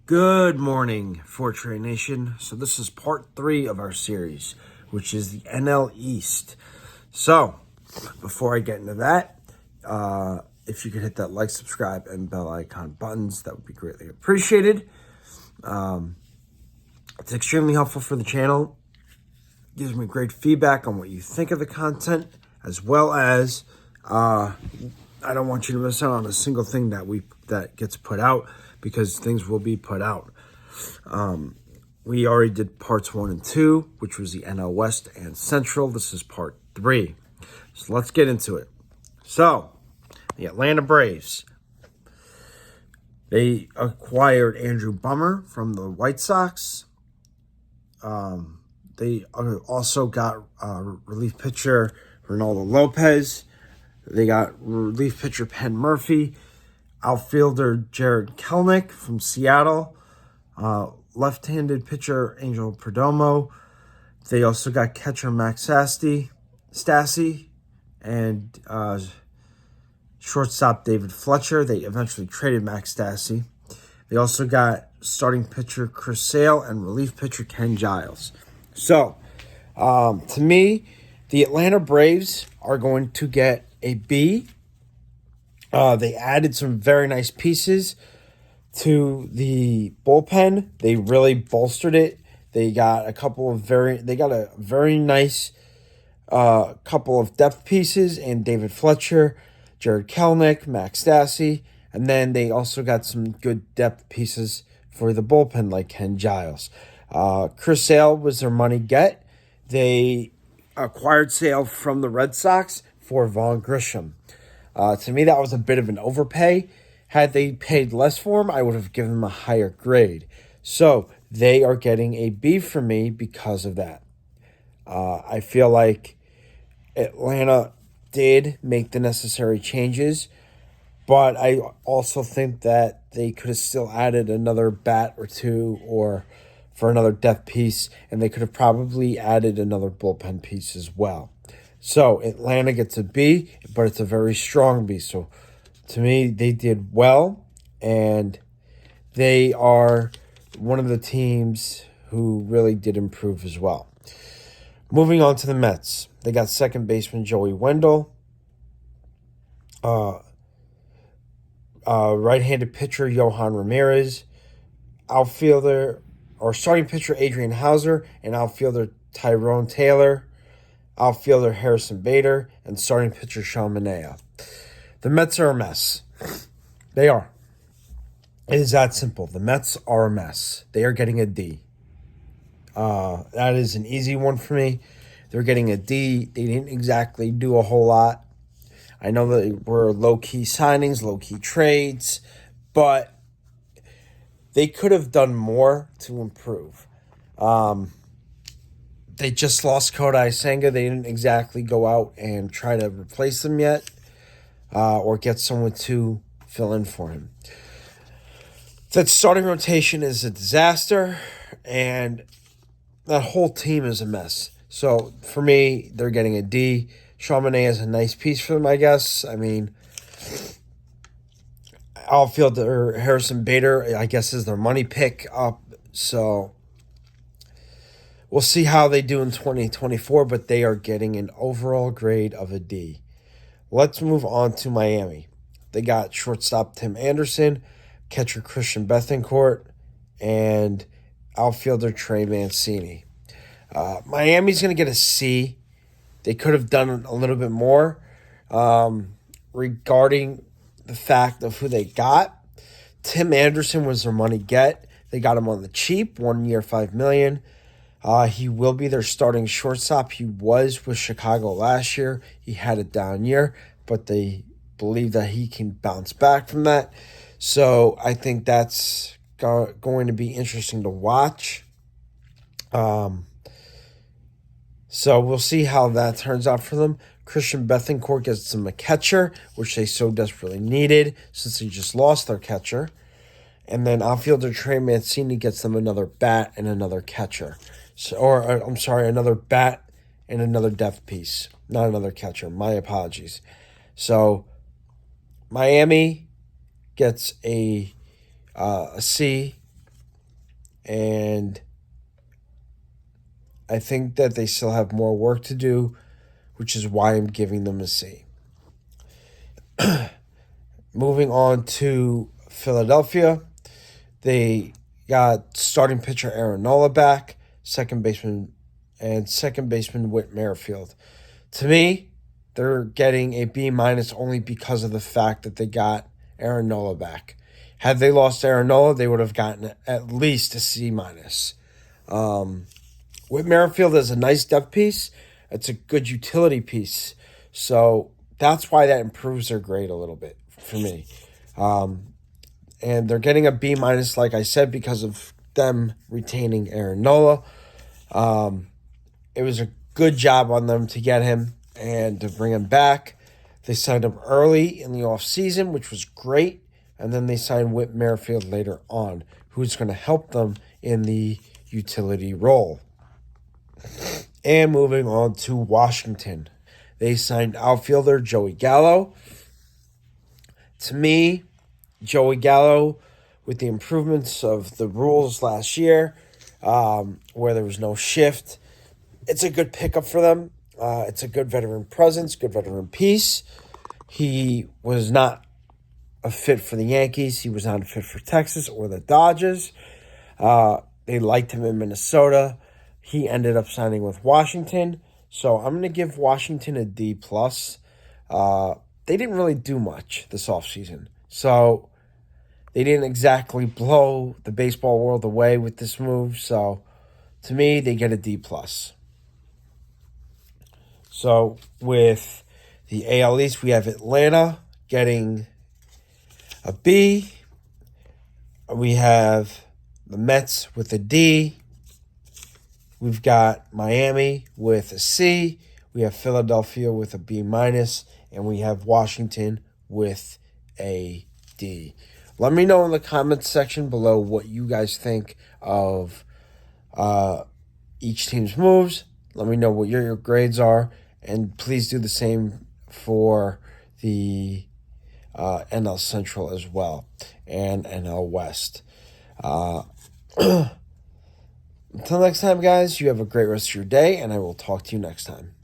Good morning, Fortray Nation. So this is part 3 of our series, which is the NL East. So, before I get into that, if you could hit that like, subscribe, and bell icon buttons, that would be greatly appreciated. It's extremely helpful for the channel. It gives me great feedback on what you think of the content, as well as I don't want you to miss out on a single thing that gets put out, because things will be put out. We already did parts 1 and 2, which was the NL West and Central. This is part 3. So let's get into it. So, the Atlanta Braves. They acquired Andrew Bummer from the White Sox. They also got relief pitcher Ronaldo Lopez. They got relief pitcher Penn Murphy. Outfielder Jared Kelenic from Seattle. Left-handed pitcher Angel Perdomo. They also got catcher Max Stassi, and shortstop David Fletcher. They eventually traded Max Stassi. They also got starting pitcher Chris Sale and relief pitcher Ken Giles. So, to me, the Atlanta Braves are going to get a B. They added some very nice pieces to the bullpen. They really bolstered it. They got a very nice couple of depth pieces in David Fletcher, Jared Kelenic, Max Stassi, and then they also got some good depth pieces for the bullpen like Ken Giles. Chris Sale was their money get. They acquired Sale from the Red Sox for Vaughn Grisham. To me, that was a bit of an overpay. Had they paid less for him, I would have given them a higher grade. So they are getting a B from me because of that. I feel like Atlanta did make the necessary changes, but I also think that they could have still added another bat or two or for another depth piece, and they could have probably added another bullpen piece as well. So Atlanta gets a B, but it's a very strong B. So to me, they did well, and they are one of the teams who really did improve as well. Moving on to the Mets. They got second baseman Joey Wendell, right-handed pitcher Johan Ramirez, starting pitcher Adrian Hauser, and outfielder Tyrone Taylor, outfielder Harrison Bader, and starting pitcher Sean Manaea. The Mets are a mess. They are. It is that simple. The Mets are a mess. They are getting a D. That is an easy one for me. They're getting a D. They didn't exactly do a whole lot. I know that they were low-key signings, low-key trades, but they could have done more to improve. They just lost Kodai Senga. They didn't exactly go out and try to replace him yet or get someone to fill in for him. That starting rotation is a disaster, and that whole team is a mess. So, for me, they're getting a D. Sean Manaea is a nice piece for them, I guess. I mean, outfielder Harrison Bader, I guess, is their money pick up. So, we'll see how they do in 2024, but they are getting an overall grade of a D. Let's move on to Miami. They got shortstop Tim Anderson, catcher Christian Bethancourt, and outfielder Trey Mancini. Miami's going to get a C. They could have done a little bit more regarding the fact of who they got. Tim Anderson was their money get. They got him on the cheap, 1 year, $5 million. He will be their starting shortstop. He was with Chicago last year. He had a down year, but they believe that he can bounce back from that. So I think that's going to be interesting to watch. So we'll see how that turns out for them. Christian Bethancourt gets them a catcher, which they so desperately needed since they just lost their catcher. And then outfielder Trey Mancini gets them another bat and another catcher. Another bat and another depth piece. Not another catcher. My apologies. So Miami gets a C. and I think that they still have more work to do, which is why I'm giving them a C. Moving on to Philadelphia, they got starting pitcher Aaron Nola back, second baseman Whit Merrifield. To me, they're getting a B- only because of the fact that they got Aaron Nola back. Had they lost Aaron Nola, they would have gotten at least a C-. Whit Merrifield is a nice depth piece. It's a good utility piece. So that's why that improves their grade a little bit for me. And they're getting a B-, like I said, because of them retaining Aaron Nola. It was a good job on them to get him and to bring him back. They signed him early in the offseason, which was great. And then they signed Whit Merrifield later on, who's going to help them in the utility role. And moving on to Washington. They signed outfielder Joey Gallo. To me, Joey Gallo, with the improvements of the rules last year, where there was no shift, it's a good pickup for them. It's a good veteran presence, good veteran piece. He was not a fit for the Yankees. He was not a fit for Texas or the Dodgers. They liked him in Minnesota. He ended up signing with Washington. So I'm going to give Washington a D+. They didn't really do much this offseason. So they didn't exactly blow the baseball world away with this move. So to me, they get a D+. So with the AL East, we have Atlanta getting a B. We have the Mets with a D. We've got Miami with a C. We have Philadelphia with a B-, and we have Washington with a D. Let me know in the comments section below what you guys think of each team's moves. Let me know what your grades are, and please do the same for the NL Central as well and NL West. Until next time, guys, you have a great rest of your day, and I will talk to you next time.